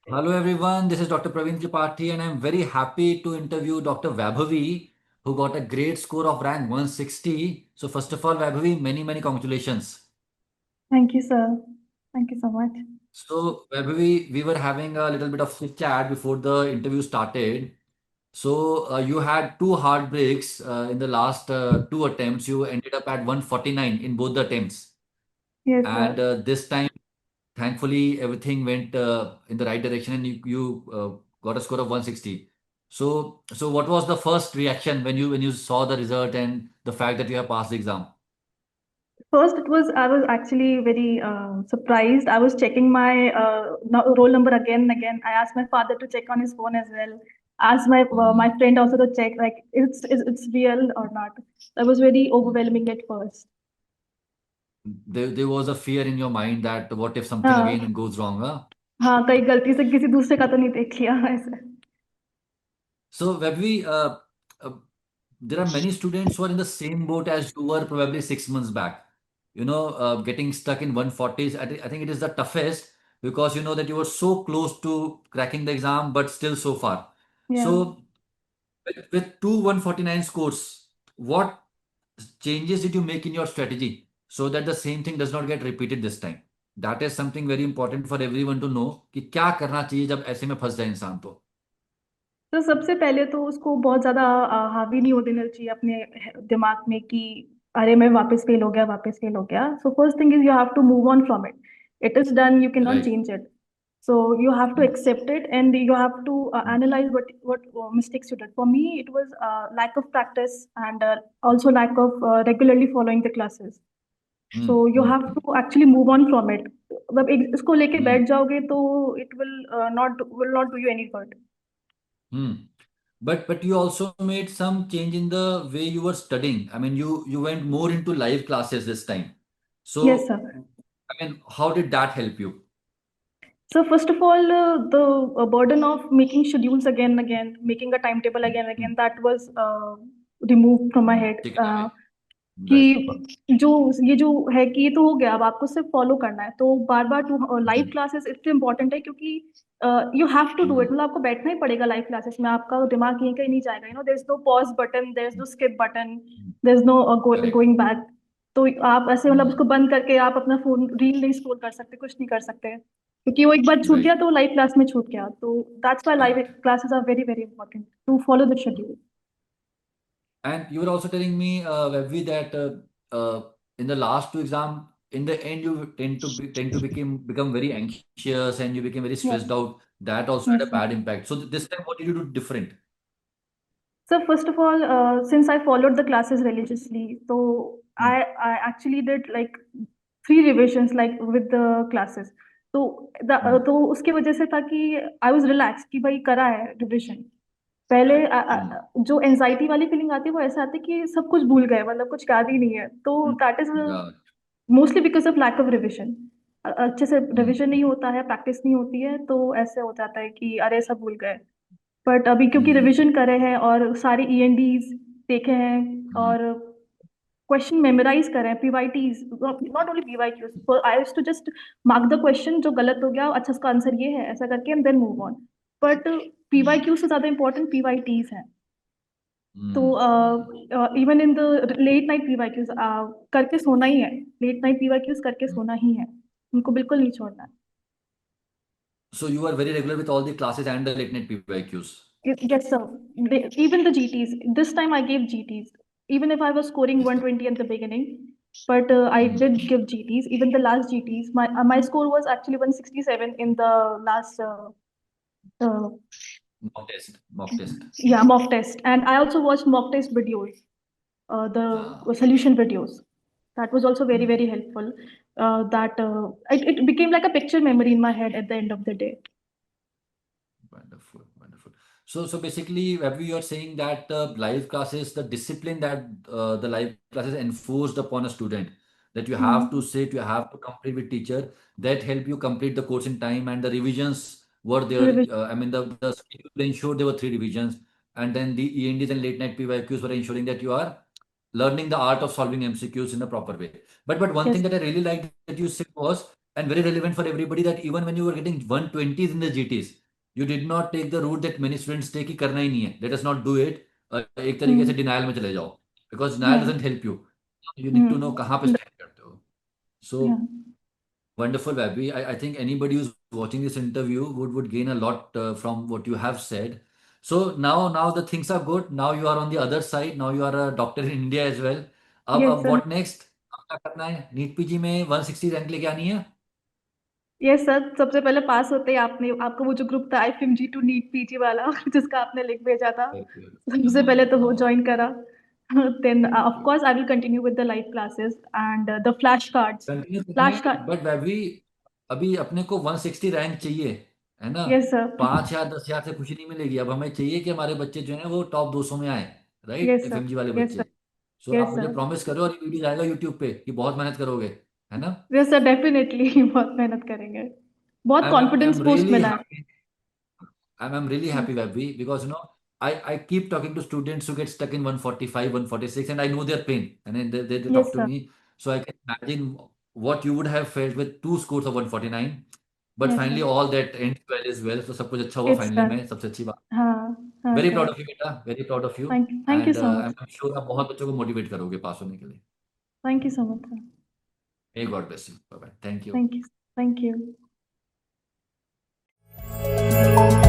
Hello everyone, this is Dr. Praveen Tripathi and I'm very happy to interview Dr. Vaibhavi who got a great score of rank 160. So first of all, Vaibhavi, many congratulations. Thank you, sir. Thank you so much. So Vaibhavi, we were having a little bit of chit chat before the interview started. So you had two heartbreaks in the last two attempts. You ended up at 149 in both the attempts. Yes, And sir. this time, thankfully, everything went in the right direction and you got a score of 160. So what was the first reaction when you saw the result and the fact that you have passed the exam? First, I was actually very surprised. I was checking my roll number again and again. I asked my father to check on his phone as well. Asked my Mm. friend also to check, like it's real or not. That was very overwhelming at first. There was a fear in your mind that what if something हाँ again goes wrong, huh? हाँ, कहीं गलती से किसी दूसरे का तो नहीं देख लिया ऐसे. So Vaibhavi, uh, there are many students who are in the same boat as you were probably 6 months back. Getting stuck in 140s, I think it is the toughest because you know that you were so close to cracking the exam, but still so far. Yeah. So, with two 149 scores, what changes did you make in your strategy so that the same thing does not get repeated this time? That is something very important for everyone to know कि क्या करना चाहिए जब ऐसे में फंस जाए इंसान तो. तो सबसे पहले तो उसको बहुत ज्यादा हावी नहीं हो देना चाहिए अपने दिमाग में कि अरे मैं वापस फेल हो गया. So first thing is you have to move on from it. It is done, you can not Right. Change it. So you have to Hmm. accept it and you have to analyze what mistakes you did. For me, it was lack of practice and also lack of regularly following the classes. So Hmm. you Hmm. have to actually move on from it. मतलब इसको लेके Hmm. बैठ जाओगे तो it will not do you any good. Hmm. But you also made some change in the way you were studying. I mean, you went more into live classes this time. Yes, So, sir. I mean, how did that help you? So first of all, the burden of making schedules again and again, making a timetable again and Hmm. again, that was removed from my head. Taken away. Right. कि जो ये जो है कि ये तो हो गया, अब आपको सिर्फ फॉलो करना है. तो बार बार टू लाइव Hmm. क्लासेस इसलिए इम्पोर्टेंट है क्योंकि you have to do it. Hmm. मतलब आपको बैठना ही पड़ेगा लाइव क्लासेस में. आपका दिमाग यहीं कहीं नहीं जाएगा. There is no pause button, there is no skip button, Hmm. There is no Correct. Going back. तो आप ऐसे मतलब Hmm. उसको बंद करके आप अपना फोन रील नहीं स्क्रॉल कर सकते, कुछ नहीं कर सकते क्योंकि वो एक बार छूट गया Right. तो लाइव क्लास में छूट गया. तो that's why live Correct. Classes are very very important to follow the schedule. And you were also telling me, Vebvi, that in the last two exam, in the end, you tend to become very anxious and you became very Yeah. stressed out. That also had Yes, a sir. bad impact. So this time, what did you do different? So first of all, since I followed the classes religiously, so Hmm. I actually did like three revisions like with the classes. Hmm. तो उसके वजह से था कि I was relax कि भाई करा है रिविजन. पहले Correct. Hmm. जो एनजाइटी वाली फीलिंग आती है वो ऐसा आती है कि सब कुछ भूल गए, मतलब कुछ याद ही नहीं है. तो Hmm. That is Yeah. Mostly because of lack of revision. अच्छे से Hmm. रिविजन नहीं होता है, प्रैक्टिस नहीं होती है, तो ऐसे हो जाता है कि अरे सब भूल गए. बट अभी क्योंकि Hmm. रिवीजन करे हैं और सारे ईएनडीज देखे हैं Hmm. और क्वेश्चन मेमोराइज करें, PYTs, not only PYQs, I used to just mark the question जो गलत हो गया, अच्छा इसका आंसर ये है, ऐसा करके and then move on. But Hmm. PYQ से ज्यादा इंपॉर्टेंट पीवाईटीज हैं. तो Hmm. Hmm. Even in the late night PYQs करके सोना ही है. लेट नाइट पीवाईक्यूज करके Hmm. सोना ही है, उनको बिल्कुल नहीं छोड़ना है. So you are very regular with all the classes and the late night PYQs. Yes, sir. Even the GTs. This time I gave GTs. Even if I was scoring This time. 120 at the beginning, but I Hmm. did give GTs. Even the last GTs, my score was actually 167 in the last uh, Mock test. Mock test. yeah, mock test. And I also watched mock test videos, the Ah. solution videos. That was also very Hmm. very helpful. That it became like a picture memory in my head at the end of the day. Wonderful, wonderful. So basically, Ravi, you are saying that live classes, the discipline that the live classes enforced upon a student, that you have to Hmm. sit, you have to complete with teacher, that help you complete the course in time, and the revisions were there. Revision. I mean, the schedule ensured there were three revisions, and then the ENDs and late night PYQs were ensuring that you are learning the art of solving MCQs in a proper way. But one thing Yes. that I really liked that you said was and very relevant for everybody that even when you were getting 120s in the GTs, you did not take the route that many students take कि करना ही नहीं है, let us not do it. एक तरीके से हम्म denial में चले जाओ, because denial हाँ doesn't help you. You need to know कहाँ पे हम्म stand करते हो. So हाँ wonderful, Abby. I think anybody who's watching this interview would gain a lot from what you have said. So now the things are good. Now you are on the other side. Now you are a doctor in India as well. Yes अब sir what next? अब क्या करना है? NEET PG में 160 rank लेके आनी है. Yes sir, सबसे पहले पास होते ही आपने आपका वो जो ग्रुप था IFMG टू नीट पीजी वाला जिसका आपने लिंक भेजा था, Very good. सबसे हाँ पहले तो वो हाँ. ज्वाइन करा। Then Very of good. Course I will continue with the live classes and the continue flash करेंगे, कार्ड। बट अभी अभी अपने को 160 रैंक चाहिए, है ना. Yes sir. 5 या 10 हजार से खुशी नहीं मिलेगी. अब हमें चाहिए कि हमारे बच्चे जो हैं वो टॉप 200 में आए, राइट, यस सर। एफएमजी वाले यस सर। बच्चे. सो आप यस मुझे सर। प्रॉमिस करो, और ये वीडियो जाएगा यूट्यूब पे कि बहुत मेहनत करोगे, है ना. यस सर, डेफिनेटली बहुत मेहनत करेंगे। बहुत आई कॉन्फिडेंस एम बूस्ट रियली मिला है। Happy. I'm really happy, Vaibhi, because I keep talking to students who get stuck in 145, 146, and I know their pain. And then they talk yes to sir. me. So I can imagine what you would have felt with two scores of 149. But yes finally, sir. all that ends well as well. So सब कुछ अच्छा हुआ it's finally done. में, सबसे अच्छी बात. हाँ हाँ Very sir. proud of you, बेटा. Very proud of you. Thank you And so much. I'm sure आप बहुत बच्चों को मोटिवेट करोगे पास होने के लिए. Thank you so much sir. May God bless you. Bye bye. Thank you. Thank you. Thank you.